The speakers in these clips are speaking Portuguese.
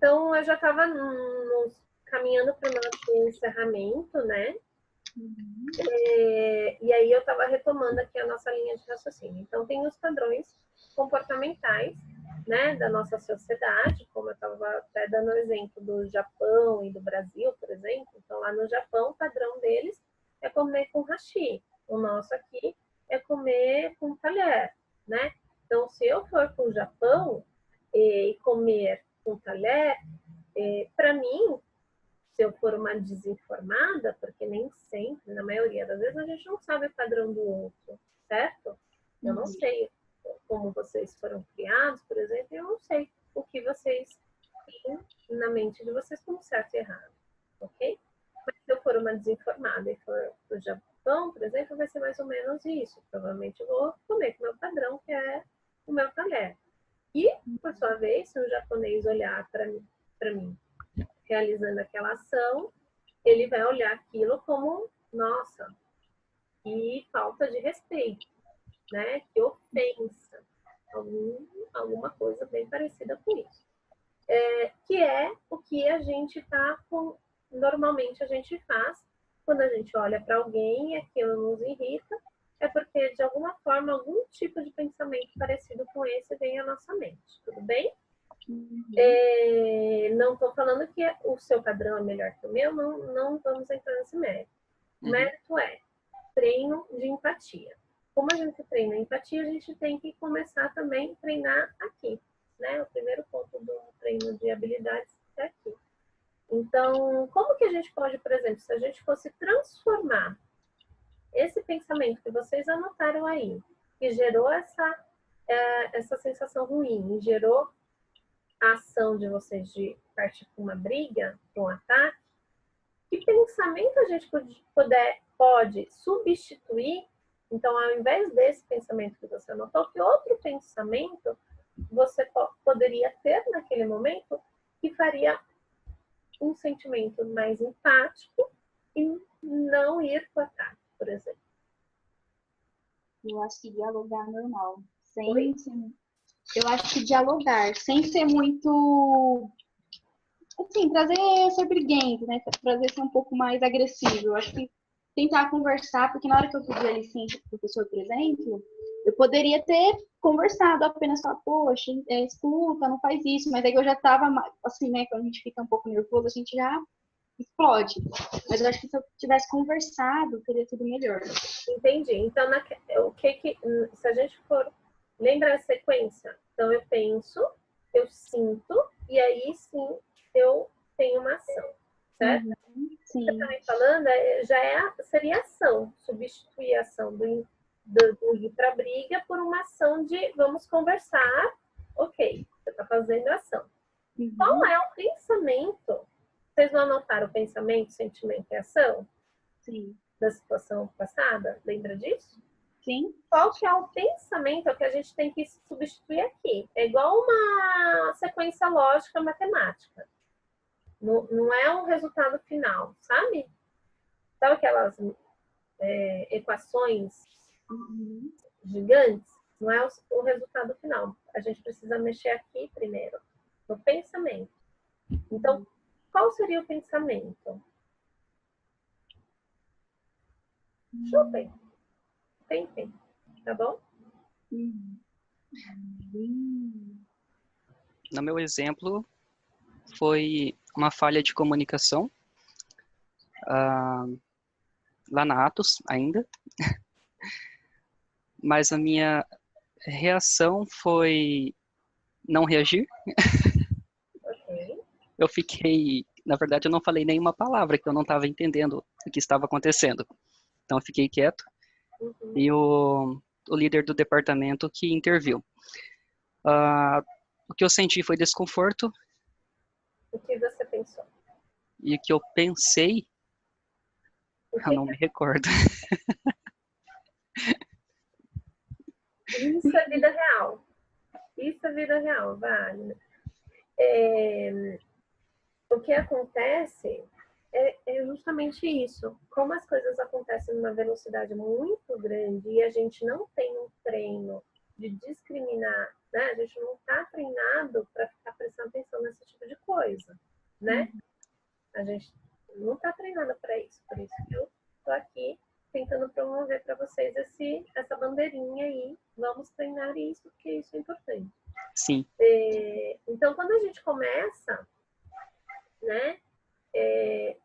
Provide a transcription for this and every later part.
Então, eu já estava caminhando para o nosso encerramento, né? E aí eu estava retomando aqui a nossa linha de raciocínio. Então, tem os padrões comportamentais, né, da nossa sociedade, como eu estava até dando o exemplo do Japão e do Brasil, por exemplo. Então, lá no Japão, o padrão deles é comer com hashi. O nosso aqui é comer com talher, né? Então, se eu for para o Japão e comer com talher, para mim, se eu for uma desinformada, porque nem sempre, na maioria das vezes, a gente não sabe o padrão do outro, certo? Eu não sei como vocês foram criados, por exemplo, eu não sei o que vocês têm na mente de vocês como certo e errado, ok? Mas se eu for uma desinformada e for para o Japão, por exemplo, vai ser mais ou menos isso. Provavelmente eu vou comer com o meu padrão, que é o meu talher. E, por sua vez, se um japonês olhar para mim realizando aquela ação, ele vai olhar aquilo como, nossa, que falta de respeito, né? Que ofensa, alguma coisa bem parecida com isso. Que é o que a gente tá com, normalmente a gente faz quando a gente olha para alguém e aquilo nos irrita, é porque de alguma forma algum tipo de pensamento parecido com esse vem à nossa mente, tudo bem? Não estou falando que o seu padrão é melhor que o meu, não vamos entrar nesse mérito. O mérito é treino de empatia. Como a gente treina empatia, a gente tem que começar também a treinar aqui, né? O primeiro ponto do treino de habilidades é aqui. Então, como que a gente pode, por exemplo, se a gente fosse transformar esse pensamento que vocês anotaram aí, que gerou essa sensação ruim, e gerou a ação de vocês de partir para uma briga, para um ataque, que pensamento a gente pode substituir? Então, ao invés desse pensamento que você anotou, que outro pensamento você poderia ter naquele momento que faria um sentimento mais empático e não ir para o ataque, por exemplo? Eu acho que dialogar normal. Eu acho que dialogar, sem ser muito... Assim, ser briguento, né? Trazer ser um pouco mais agressivo. Eu acho que tentar conversar, porque na hora que eu pedi a licença pro professor, por exemplo, eu poderia ter conversado, apenas falar, poxa, escuta, não faz isso, mas aí eu já tava, assim, né, quando a gente fica um pouco nervoso, a gente já explode. Mas eu acho que se eu tivesse conversado, teria tudo melhor. Entendi. Então, se a gente for... Lembra a sequência? Então, eu penso, eu sinto, e aí sim eu tenho uma ação, certo? Sim. Você está me falando, seria ação, substituir a ação do ir para a briga por uma ação de vamos conversar, ok, você está fazendo ação. Qual é o pensamento? Vocês não anotaram o pensamento, sentimento e ação? Sim. Da situação passada? Lembra disso? Sim. Qual que é o pensamento que a gente tem que substituir aqui? É igual uma sequência lógica matemática. Não é um resultado final, sabe? Sabe aquelas equações gigantes? Não é o resultado final. A gente precisa mexer aqui primeiro, no pensamento. Então, qual seria o pensamento? Chupem. Tentem. Tá bom? No meu exemplo, foi uma falha de comunicação, lá na Atos ainda, mas a minha reação foi não reagir. Ok. Eu fiquei, na verdade, eu não falei nenhuma palavra, que eu não estava entendendo o que estava acontecendo. Então, eu fiquei quieto. E o líder do departamento que interviu. O que eu senti foi desconforto. O que você pensou? E o que eu pensei, eu não me recordo. Isso é vida real. Isso é vida real, vale. O que acontece é justamente isso. Como as coisas acontecem numa velocidade muito grande e a gente não tem um treino de discriminar né? A gente não está treinado para ficar prestando atenção nesse tipo de coisa, né? A gente não está treinado para isso. Por isso que eu estou aqui tentando promover para vocês essa bandeirinha aí. Vamos treinar isso, porque isso é importante. Sim. Então, quando a gente começa, né,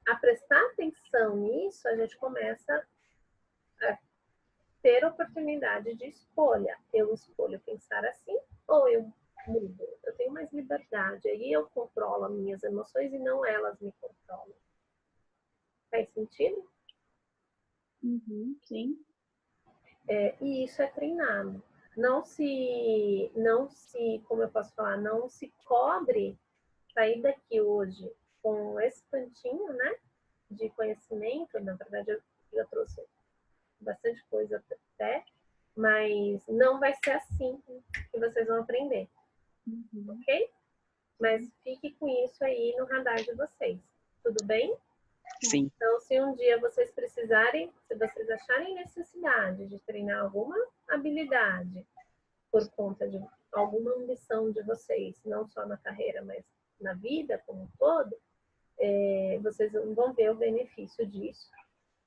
a prestar atenção nisso, a gente começa a ter oportunidade de escolha. Eu escolho pensar assim ou eu mudo. Eu tenho mais liberdade. Aí eu controlo as minhas emoções e não elas me controlam. Faz sentido? Sim. E isso é treinado. Não se, como eu posso falar, não se cobre sair daqui hoje com esse tantinho, né, de conhecimento. Na verdade, eu já trouxe bastante coisa até, mas não vai ser assim que vocês vão aprender, ok? Mas fique com isso aí no radar de vocês, tudo bem? Sim. Então, se um dia vocês precisarem, se vocês acharem necessidade de treinar alguma habilidade por conta de alguma ambição de vocês, não só na carreira, mas na vida como um todo, vocês vão ver o benefício disso.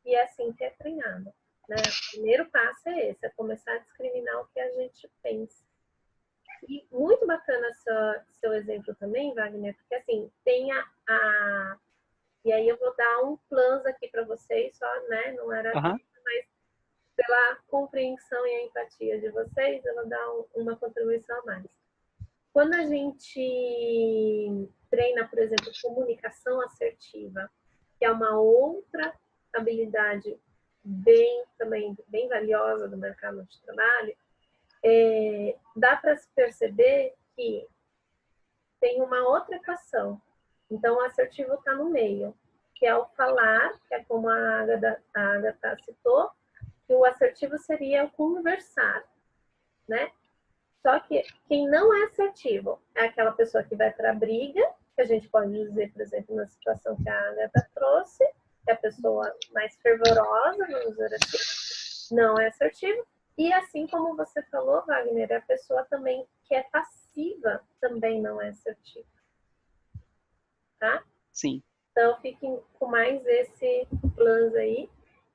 E é assim que é treinado, né? O primeiro passo é esse, é começar a discriminar o que a gente pensa. E muito bacana seu exemplo também, Wagner, porque assim, tem e aí eu vou dar um plus aqui para vocês, só, né? Não era mas pela compreensão e a empatia de vocês, eu vou dar uma contribuição a mais. Quando a gente treina, por exemplo, comunicação assertiva, que é uma outra habilidade também bem valiosa do mercado de trabalho, dá para se perceber que tem uma outra equação. Então, o assertivo está no meio, que é o falar, que é como a Agatha citou, que o assertivo seria o conversar, né? Só que quem não é assertivo é aquela pessoa que vai para a briga, que a gente pode dizer, por exemplo, na situação que a Agatha trouxe, que é a pessoa mais fervorosa, vamos dizer assim, não é assertivo. E assim como você falou, Wagner, a pessoa também que é passiva também não é assertiva. Tá? Sim. Então, fiquem com mais esse plus aí,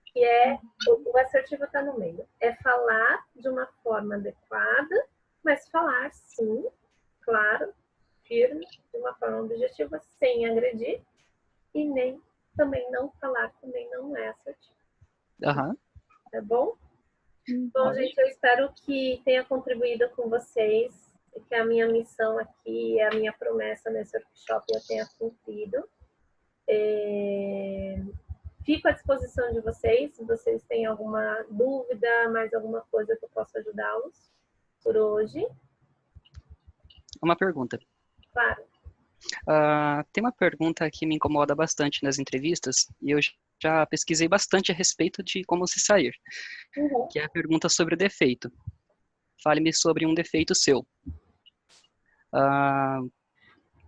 que é o assertivo está no meio. É falar de uma forma adequada, mas falar sim, claro, firme, de uma forma objetiva, sem agredir, e também não falar, também não é assertivo. Tá bom? Bom, gente, eu espero que tenha contribuído com vocês, e que a minha missão aqui, a minha promessa nesse workshop eu tenha cumprido. Fico à disposição de vocês, se vocês têm alguma dúvida, mais alguma coisa que eu possa ajudá-los por hoje. Uma pergunta. Claro. Tem uma pergunta que me incomoda bastante nas entrevistas, e eu já pesquisei bastante a respeito de como se sair, que é a pergunta sobre o defeito. Fale-me sobre um defeito seu.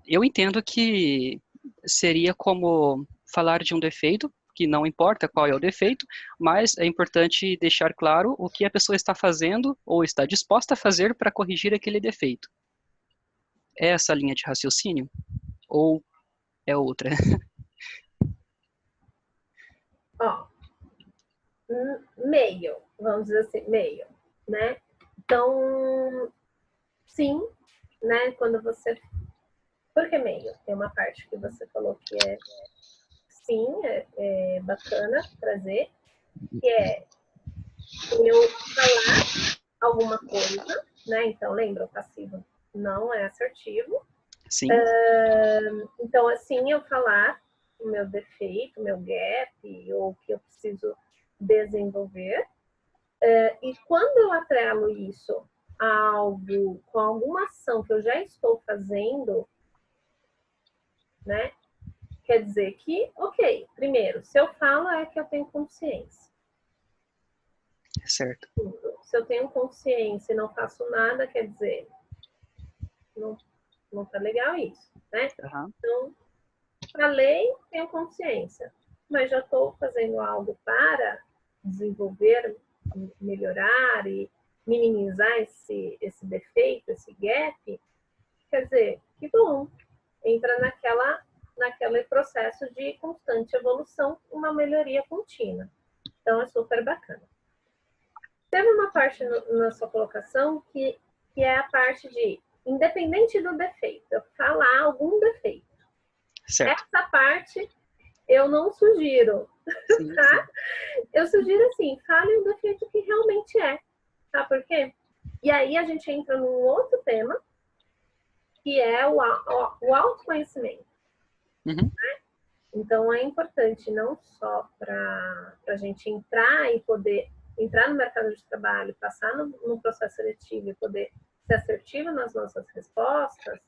Eu entendo que seria como falar de um defeito, que não importa qual é o defeito, mas é importante deixar claro o que a pessoa está fazendo ou está disposta a fazer para corrigir aquele defeito. É essa a linha de raciocínio? Ou é outra? Meio, vamos dizer assim, meio, né? Então, sim, né? Quando você... Por que meio? Tem uma parte que você falou que sim, é bacana trazer, que é eu falar alguma coisa, né? Então, lembra, o passivo não é assertivo. Sim. Então, assim, eu falar o meu defeito, o meu gap, ou o que eu preciso desenvolver. E quando eu atrelo isso a algo, com alguma ação que eu já estou fazendo, né? Quer dizer que, ok, primeiro, se eu falo é que eu tenho consciência. Certo. Se eu tenho consciência e não faço nada, quer dizer, não tá legal isso, né? Então, falei, tenho consciência, mas já estou fazendo algo para desenvolver, melhorar e minimizar esse defeito, esse gap, quer dizer, que bom, entra naquele processo de constante evolução, uma melhoria contínua. Então, é super bacana. Teve uma parte na sua colocação que é a parte de, independente do defeito, eu falar algum defeito. Certo. Essa parte eu não sugiro, Sim, tá? sim. Eu sugiro assim, fale o defeito que realmente é. Sabe por quê? E aí a gente entra num outro tema, que é o autoconhecimento. Uhum. Então, é importante não só para a gente entrar e poder entrar no mercado de trabalho, passar no processo seletivo e poder ser assertivo nas nossas respostas.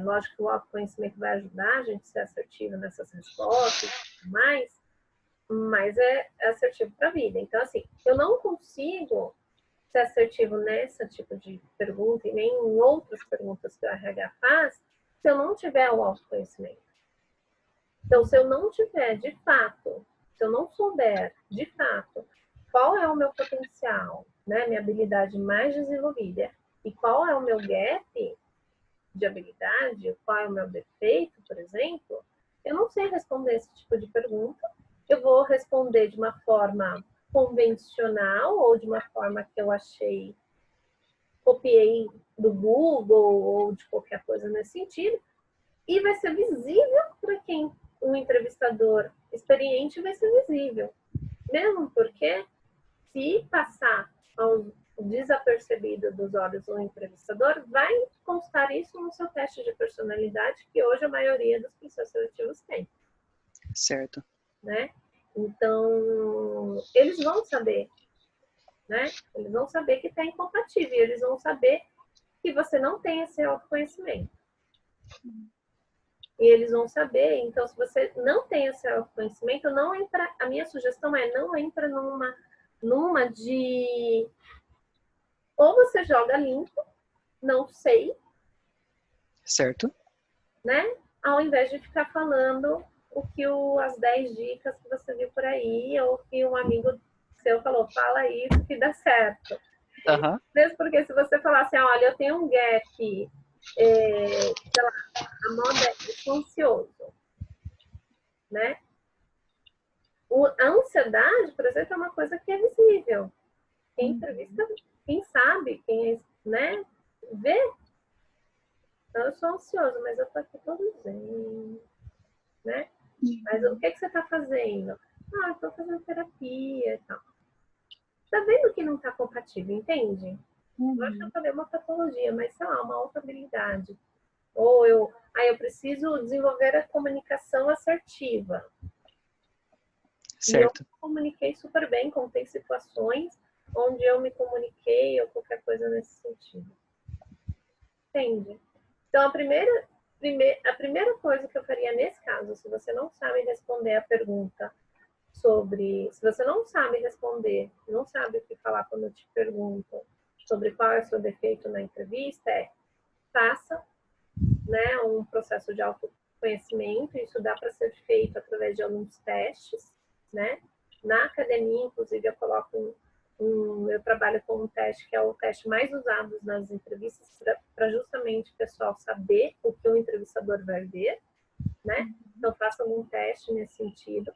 Lógico que o autoconhecimento vai ajudar a gente a ser assertivo nessas respostas e tudo mais, mas é assertivo para a vida. Então, assim, eu não consigo ser assertivo nesse tipo de pergunta e nem em outras perguntas que o RH faz se eu não tiver o autoconhecimento. Então, se eu não tiver, de fato, se eu não souber, de fato, qual é o meu potencial, né, minha habilidade mais desenvolvida e qual é o meu gap de habilidade, qual é o meu defeito, por exemplo, eu não sei responder esse tipo de pergunta. Eu vou responder de uma forma convencional ou de uma forma que eu achei, copiei do Google ou de qualquer coisa nesse sentido, e vai ser visível para quem um entrevistador experiente vai ser visível. Mesmo porque, se passar ao desapercebido dos olhos do entrevistador, vai constar isso no seu teste de personalidade, que hoje a maioria dos processos seletivos tem. Certo. Né? Então, eles vão saber, né? Eles vão saber que está incompatível, eles vão saber que você não tem esse autoconhecimento. E eles vão saber, então, se você não tem esse autoconhecimento, não entra, a minha sugestão é não entra numa de ou você joga limpo, não sei, Certo. né? Ao invés de ficar falando as 10 dicas que você viu por aí, ou que um amigo seu falou, fala isso que dá certo. Uhum. Mesmo porque se você falar assim, olha, eu tenho um gap, sei lá, a moda é sou ansioso, né? A ansiedade, por exemplo, é uma coisa que é visível. Quem entrevista, quem sabe, quem, né, vê. Então, eu sou ansioso, mas eu tô aqui todo zen, né? Mas o que você tá fazendo? Ah, eu tô fazendo terapia e tal. Tá vendo que não tá compatível, entende? Eu acho que eu falei uma patologia, mas sei lá, uma outra habilidade. Ou eu preciso desenvolver a comunicação assertiva. Certo. E eu comuniquei super bem, contei situações onde eu me comuniquei ou qualquer coisa nesse sentido. Entende? Então, a primeira coisa que eu faria nesse caso, se você não sabe responder a pergunta se você não sabe responder, não sabe o que falar quando eu te pergunto sobre qual é o seu defeito na entrevista, faça, né, um processo de autoconhecimento. Isso dá para ser feito através de alguns testes, né? Na academia, inclusive, eu trabalho com um teste que é o teste mais usado nas entrevistas para justamente o pessoal saber o que o entrevistador vai ver, né? Então, faça algum teste nesse sentido.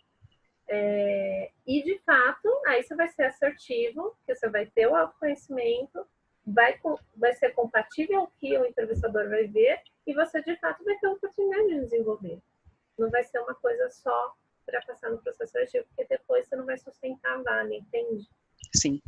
E, de fato, aí você vai ser assertivo, porque você vai ter o autoconhecimento, vai ser compatível ao que o entrevistador vai ver, e você, de fato, vai ter a oportunidade de desenvolver. Não vai ser uma coisa só para passar no processo seletivo, porque depois você não vai sustentar a vaga, entende? Sim.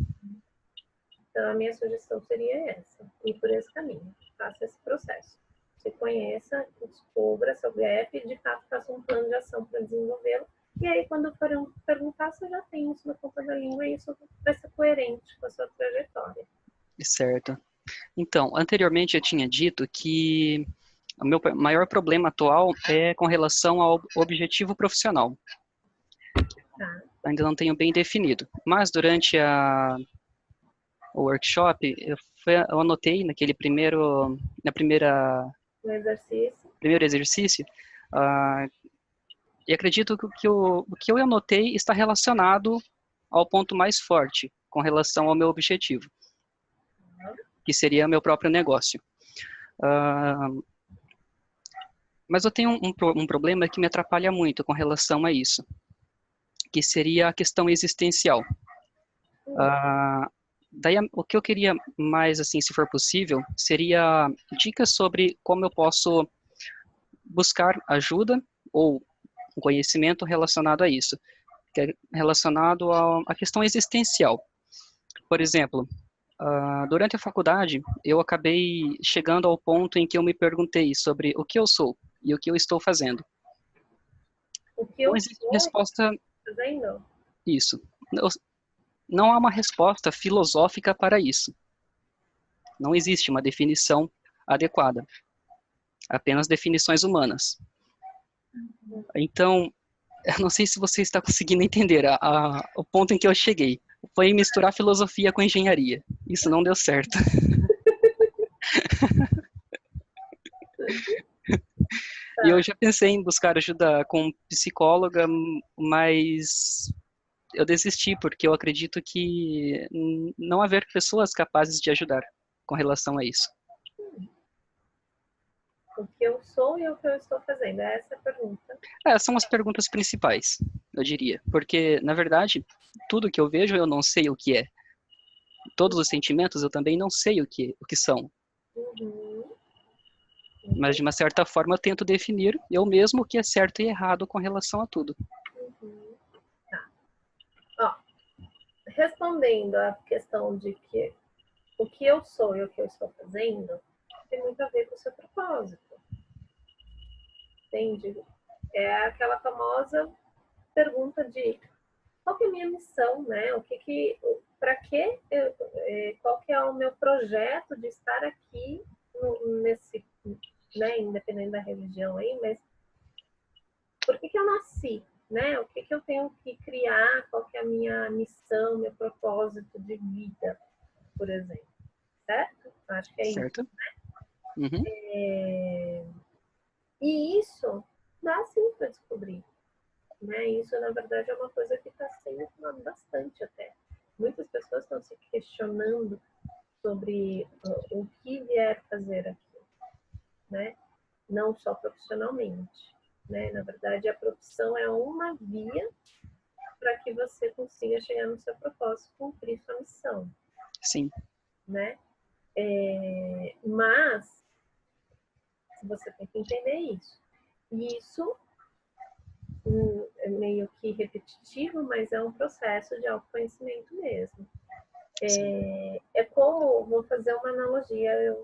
Então, a minha sugestão seria essa, ir por esse caminho. Faça esse processo. Se conheça, descubra seu gap e, de fato, faça um plano de ação para desenvolvê-lo. E aí, quando forem perguntar, você já tem isso na ponta da língua e isso vai ser coerente com a sua trajetória. Certo. Então, anteriormente eu tinha dito que o meu maior problema atual é com relação ao objetivo profissional. Tá. Ainda não tenho bem definido. Mas durante o workshop, eu anotei naquele primeiro exercício, e acredito que o que eu anotei está relacionado ao ponto mais forte com relação ao meu objetivo. que seria meu próprio negócio. Ah, mas eu tenho um problema que me atrapalha muito com relação a isso, que seria a questão existencial. Daí, o que eu queria mais, assim, se for possível, seria dicas sobre como eu posso buscar ajuda ou um conhecimento relacionado a isso, que é relacionado à questão existencial. Por exemplo, durante a faculdade, eu acabei chegando ao ponto em que eu me perguntei sobre o que eu sou e o que eu estou fazendo. O que Não eu existe estou resposta fazendo? isso. Não há uma resposta filosófica para isso. Não existe uma definição adequada. Apenas definições humanas. Então, eu não sei se você está conseguindo entender o ponto em que eu cheguei. Foi misturar filosofia com engenharia. Isso não deu certo. E eu já pensei em buscar ajuda com psicóloga, mas eu desisti porque eu acredito que não haver pessoas capazes de ajudar com relação a isso. O que eu sou e o que eu estou fazendo? É essa a pergunta. São as perguntas principais, eu diria. Porque, na verdade, tudo que eu vejo eu não sei o que é. Todos os sentimentos eu também não sei o que são. Uhum. Mas, de uma certa forma, eu tento definir eu mesmo o que é certo e errado com relação a tudo. Uhum. Tá. Ó, respondendo à questão de que o que eu sou e o que eu estou fazendo tem muito a ver com o seu propósito. Entende? É aquela famosa pergunta de qual que é a minha missão, né? Para que, qual que é o meu projeto de estar aqui nesse, né? Independente da religião aí, mas por que eu nasci, né? O que eu tenho que criar? Qual que é a minha missão, meu propósito de vida, por exemplo, certo? Acho que é isso. Certo? Uhum. E isso dá sim para descobrir. Né? Isso, na verdade, é uma coisa que está sendo falado bastante até. Muitas pessoas estão se questionando sobre o que vier fazer aqui, né? Não só profissionalmente. Né? Na verdade, a profissão é uma via para que você consiga chegar no seu propósito, cumprir sua missão. Sim. Né? Mas você tem que entender isso. E isso é meio que repetitivo, mas é um processo de autoconhecimento mesmo. É como, vou fazer uma analogia,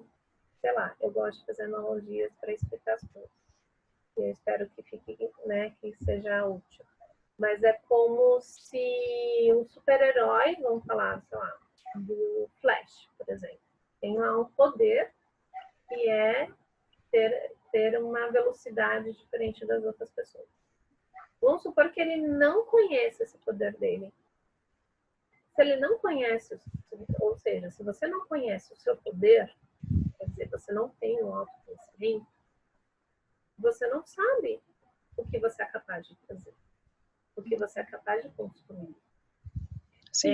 sei lá, eu gosto de fazer analogias para explicar as coisas. Eu espero que fique, né, que seja útil. Mas é como se um super-herói, vamos falar, sei lá, do Flash, por exemplo, tem lá um poder que é ter uma velocidade diferente das outras pessoas. Vamos supor que ele não conheça esse poder dele. Se ele não conhece, ou seja, se você não conhece o seu poder, quer dizer, você não tem um autoconhecimento, você não sabe o que você é capaz de fazer, o que você é capaz de construir. Sim.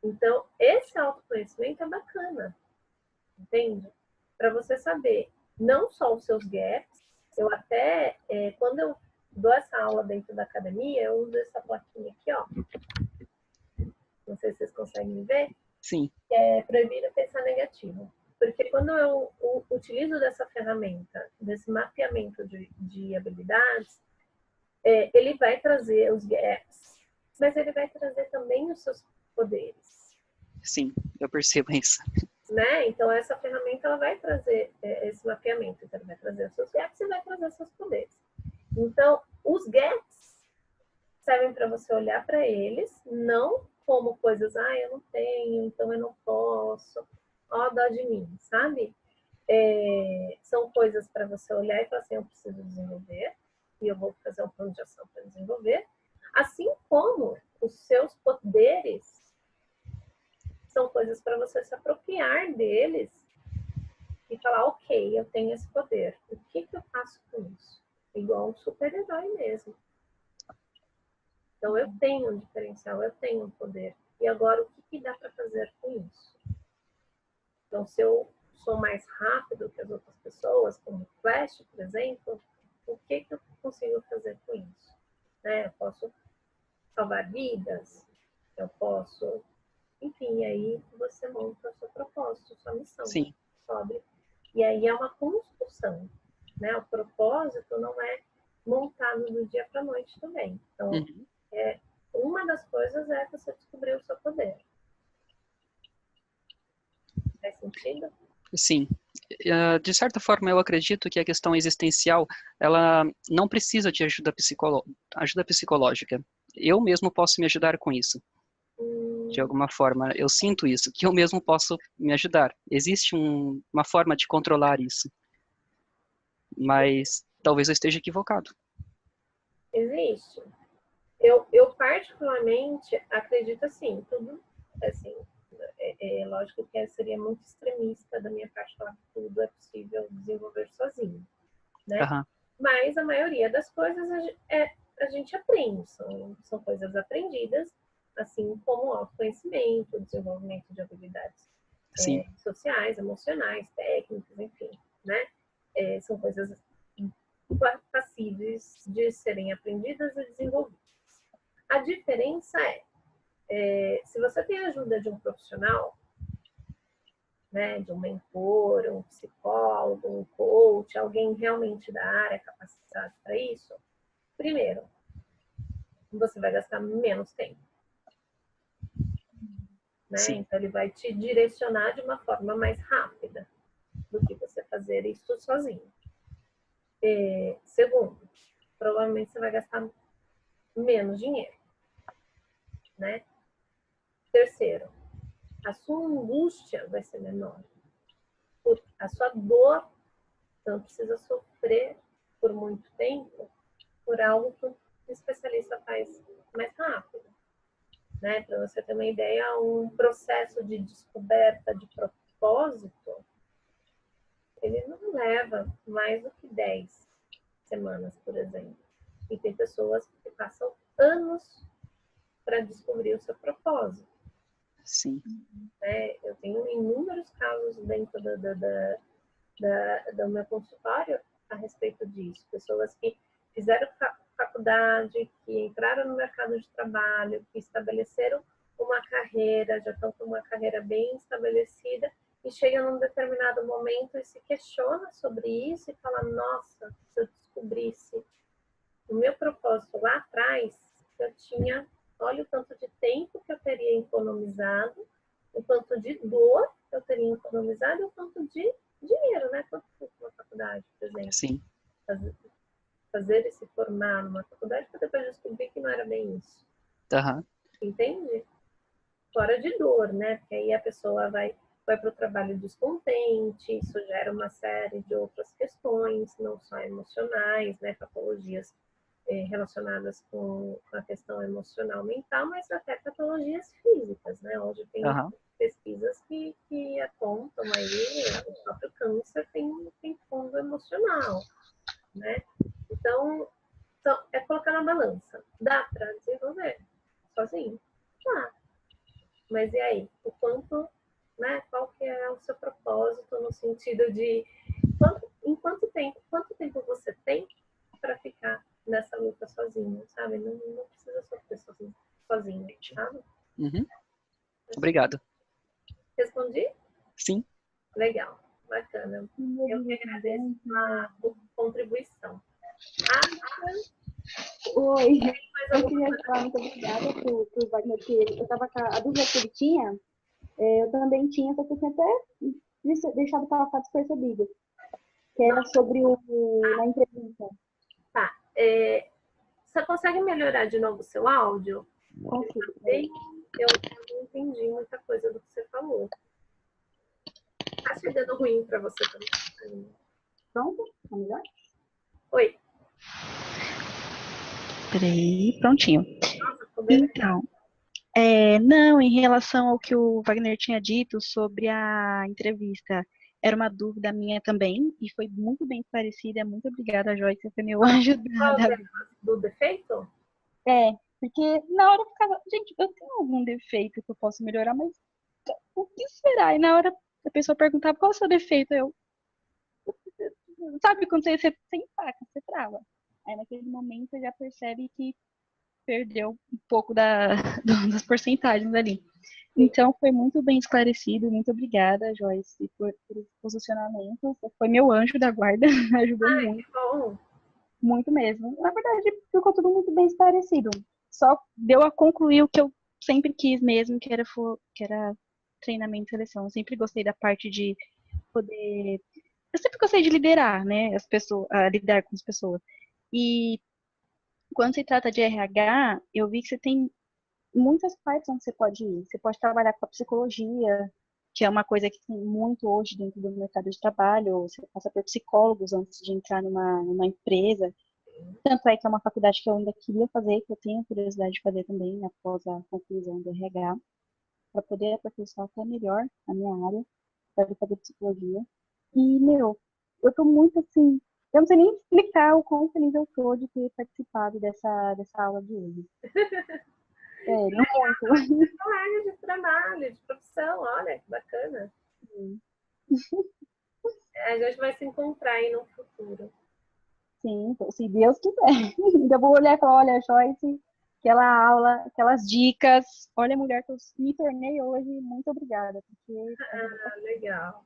Então, esse autoconhecimento é bacana, entende? Para você saber não só os seus gaps, eu até, quando eu dou essa aula dentro da academia, eu uso essa plaquinha aqui, ó. Não sei se vocês conseguem ver. Sim. Que é proibido pensar negativo. Porque quando eu utilizo dessa ferramenta, desse mapeamento de habilidades, ele vai trazer os gaps, mas ele vai trazer também os seus poderes. Sim, eu percebo isso. Né? Então, essa ferramenta ela vai trazer esse mapeamento. Então, ele vai trazer os seus gaps e vai trazer os seus poderes. Então, os gaps servem para você olhar para eles, não como coisas, eu não tenho, então eu não posso, ó, dó de mim, sabe? São coisas para você olhar e falar assim, eu preciso desenvolver, e eu vou fazer um plano de ação para desenvolver, assim como os seus poderes são coisas para você se apropriar deles e falar, ok, eu tenho esse poder, o que eu faço com isso? Igual um super-herói mesmo. Então, eu tenho um diferencial, eu tenho um poder. E agora, o que dá para fazer com isso? Então, se eu sou mais rápido que as outras pessoas, como Flash, por exemplo, o que eu consigo fazer com isso? Né? Eu posso salvar vidas, eu posso... Enfim, aí você monta o seu propósito, sua missão, Sim. sobre. E aí é uma construção, né? O propósito não é montado do dia para a noite também. Então, uma das coisas é você descobrir o seu poder. Faz sentido? Sim. De certa forma, eu acredito que a questão existencial, ela não precisa de ajuda psicológica. Eu mesmo posso me ajudar com isso. De alguma forma, eu sinto isso, que eu mesmo posso me ajudar. Existe uma forma de controlar isso. Mas talvez eu esteja equivocado. Existe. Eu particularmente acredito assim, tudo assim, lógico que seria muito extremista da minha parte falar que tudo é possível desenvolver sozinho, né? Aham. Mas a maioria das coisas a gente aprende, são coisas aprendidas, assim como o autoconhecimento, o desenvolvimento de habilidades Sim. sociais, emocionais, técnicas, enfim, né? São coisas passíveis de serem aprendidas e desenvolvidas. A diferença se você tem a ajuda de um profissional, né, de um mentor, um psicólogo, um coach, alguém realmente da área capacitado para isso, primeiro, você vai gastar menos tempo. Né? Então, ele vai te direcionar de uma forma mais rápida do que você fazer isso sozinho. Segundo, provavelmente você vai gastar menos dinheiro. Né? Terceiro, a sua angústia vai ser menor. A sua dor, você não precisa sofrer por muito tempo por algo que o especialista faz mais rápido. Né? Para você ter uma ideia, um processo de descoberta de propósito, ele não leva mais do que 10 semanas, por exemplo. E tem pessoas que passam anos para descobrir o seu propósito. Sim. Né? Eu tenho inúmeros casos dentro do meu consultório a respeito disso. Pessoas que fizeram faculdade, que entraram no mercado de trabalho, que estabeleceram uma carreira, já estão com uma carreira bem estabelecida, e chega num determinado momento e se questiona sobre isso e fala, nossa, se eu descobrisse o meu propósito lá atrás, eu tinha, olha o tanto de tempo que eu teria economizado, o quanto de dor eu teria economizado e o quanto de dinheiro, né? Quanto custa uma faculdade, por exemplo? Sim. Fazer e se formar numa faculdade para depois descobrir que não era bem isso. Aham. Entende? Fora de dor, né? Porque aí a pessoa vai para o trabalho descontente, isso gera uma série de outras questões, não só emocionais, né? Patologias relacionadas com a questão emocional mental, mas até patologias físicas, né? Hoje tem pesquisas que apontam aí, o próprio câncer tem fundo emocional, né? Então, é colocar na balança. Dá para desenvolver sozinho? Dá. Mas e aí? O quanto, né? Qual que é o seu propósito no sentido de quanto tempo você tem para ficar nessa luta sozinho, sabe? Não precisa sofrer sozinho, sabe? Uhum. Obrigado. Respondi? Sim. Legal, bacana. Eu que agradeço a contribuição. Oi, eu queria falar muito obrigada pro Wagner, porque eu tava com a dúvida que ele tinha, eu também tinha, só que eu tinha até deixado passar despercebido, que era sobre na entrevista. Tá. Você consegue melhorar de novo o seu áudio? Consigo. Eu não entendi muita coisa do que você falou. Tá chegando ruim para você também? Pronto? Tá melhor? Oi. Peraí, prontinho. Nossa, ficou bem então, não, em relação ao que o Wagner tinha dito sobre a entrevista, era uma dúvida minha também, e foi muito bem esclarecida. Muito obrigada, Joyce, você foi meu ajudada. Do defeito? Porque na hora eu ficava, gente, eu tenho algum defeito que eu posso melhorar, mas o que será? E na hora a pessoa perguntava qual é o seu defeito, sabe quando você empaca, você trava. Aí naquele momento você já percebe que perdeu um pouco das porcentagens ali. Então foi muito bem esclarecido, muito obrigada, Joyce, por esse posicionamento. Você foi meu anjo da guarda, ajudou muito. Que bom. Muito mesmo. Na verdade, ficou tudo muito bem esclarecido. Só deu a concluir o que eu sempre quis mesmo, que era treinamento e seleção. Eu sempre gostei da parte de poder. Eu sempre gostei de liderar, né? As pessoas, lidar com as pessoas. E quando se trata de RH, eu vi que você tem muitas partes onde você pode ir. Você pode trabalhar com a psicologia, que é uma coisa que tem muito hoje dentro do mercado de trabalho. Você passa por psicólogos antes de entrar numa empresa. Tanto é que é uma faculdade que eu ainda queria fazer, que eu tenho curiosidade de fazer também após a conclusão do RH, para poder aperfeiçoar até melhor a minha área, para fazer psicologia. E, meu, eu tô muito assim, eu não sei nem explicar o quão feliz eu tô de ter participado dessa aula de hoje. Sério, muito. Colega de trabalho, de profissão, olha que bacana. A gente vai se encontrar aí no futuro. Sim, se Deus quiser. Ainda vou olhar e falar, olha, Joyce, aquela aula, aquelas dicas, olha a mulher que eu me tornei hoje, muito obrigada. Porque... Legal.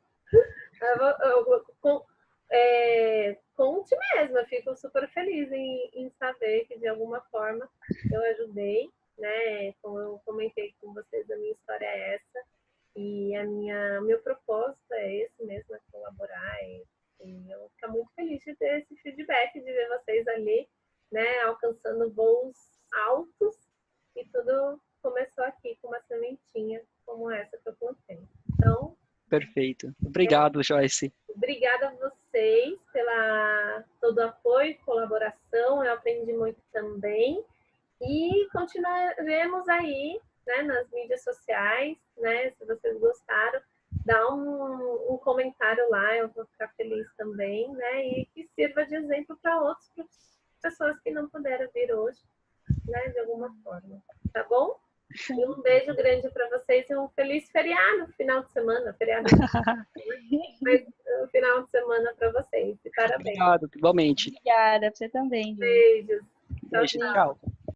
Conte mesmo, eu fico super feliz em saber que de alguma forma eu ajudei, né? Como eu comentei com vocês, a minha história é essa, e meu propósito é esse mesmo, é colaborar, e eu vou ficar muito feliz de ter esse feedback, de ver vocês ali, né, alcançando voos altos, e tudo começou aqui com uma sementinha como essa que eu plantei. Então, perfeito. Obrigado, Joyce. obrigada a vocês pela todo o apoio e colaboração. Eu aprendi muito também. E continuaremos aí, né, nas mídias sociais, né? Se vocês gostaram, dá um comentário lá, eu vou ficar feliz também, né? E que sirva de exemplo para outras pessoas que não puderam vir hoje, né? De alguma forma. Tá bom? E um beijo grande para vocês e um feliz feriado, final de semana. Feriado, mas um final de semana para vocês. E parabéns. Obrigado, igualmente. Obrigada, você também, gente. Beijos. Beijo, tchau.